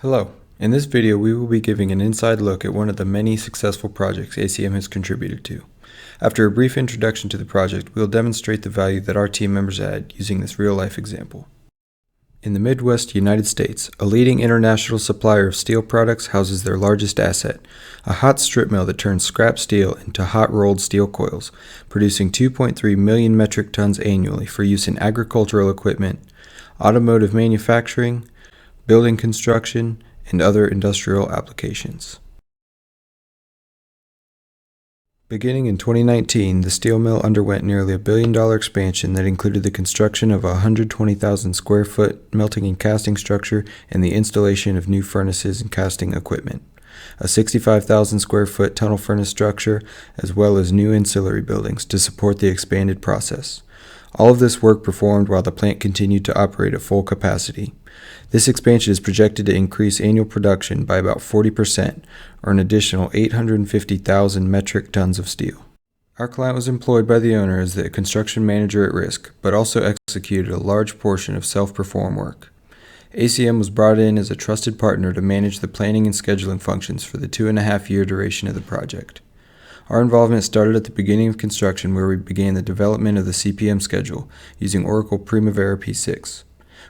Hello. In this video, we will be giving an inside look at one of the many successful projects ACM has contributed to. After a brief introduction to the project, we will demonstrate the value that our team members add using this real-life example. In the Midwest United States, a leading international supplier of steel products houses their largest asset, a hot strip mill that turns scrap steel into hot-rolled steel coils, producing 2.3 million metric tons annually for use in agricultural equipment, automotive manufacturing, building construction, and other industrial applications. Beginning in 2019, the steel mill underwent nearly $1 billion expansion that included the construction of a 120,000 square foot melting and casting structure and the installation of new furnaces and casting equipment, a 65,000 square foot tunnel furnace structure, as well as new ancillary buildings to support the expanded process. All of this work performed while the plant continued to operate at full capacity. This expansion is projected to increase annual production by about 40%, or an additional 850,000 metric tons of steel. Our client was employed by the owner as the construction manager at risk, but also executed a large portion of self-perform work. ACM was brought in as a trusted partner to manage the planning and scheduling functions for the 2.5-year duration of the project. Our involvement started at the beginning of construction, where we began the development of the CPM schedule using Oracle P6.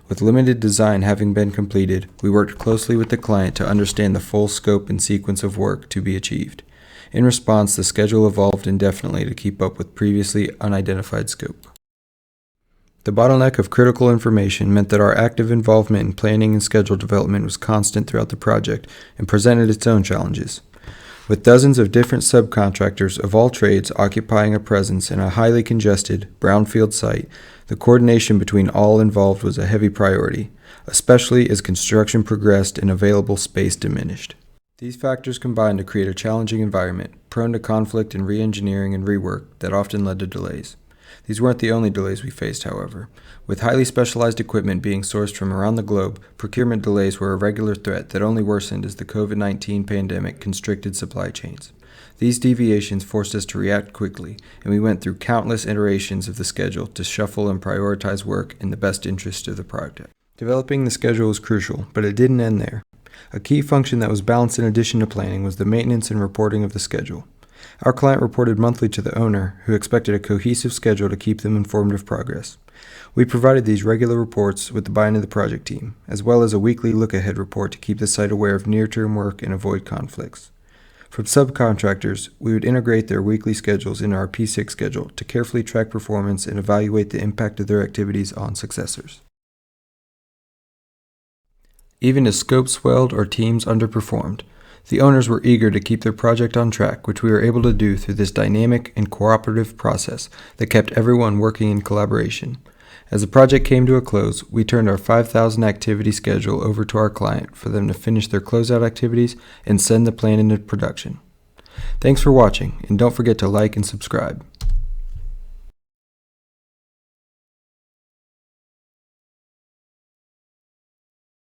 With limited design having been completed, we worked closely with the client to understand the full scope and sequence of work to be achieved. In response, the schedule evolved indefinitely to keep up with previously unidentified scope. The bottleneck of critical information meant that our active involvement in planning and schedule development was constant throughout the project and presented its own challenges. With dozens of different subcontractors of all trades occupying a presence in a highly congested brownfield site, the coordination between all involved was a heavy priority, especially as construction progressed and available space diminished. These factors combined to create a challenging environment, prone to conflict and re-engineering and rework that often led to delays. These weren't the only delays we faced, however. With highly specialized equipment being sourced from around the globe, procurement delays were a regular threat that only worsened as the COVID-19 pandemic constricted supply chains. These deviations forced us to react quickly, and we went through countless iterations of the schedule to shuffle and prioritize work in the best interest of the project. Developing the schedule was crucial, but it didn't end there. A key function that was balanced in addition to planning was the maintenance and reporting of the schedule. Our client reported monthly to the owner, who expected a cohesive schedule to keep them informed of progress. We provided these regular reports with the buy-in of the project team, as well as a weekly look-ahead report to keep the site aware of near-term work and avoid conflicts. From subcontractors, we would integrate their weekly schedules into our P6 schedule to carefully track performance and evaluate the impact of their activities on successors. Even as scope swelled or teams underperformed, the owners were eager to keep their project on track, which we were able to do through this dynamic and cooperative process that kept everyone working in collaboration. As the project came to a close, we turned our 5,000 activity schedule over to our client for them to finish their closeout activities and send the plan into production. Thanks for watching, and don't forget to like and subscribe.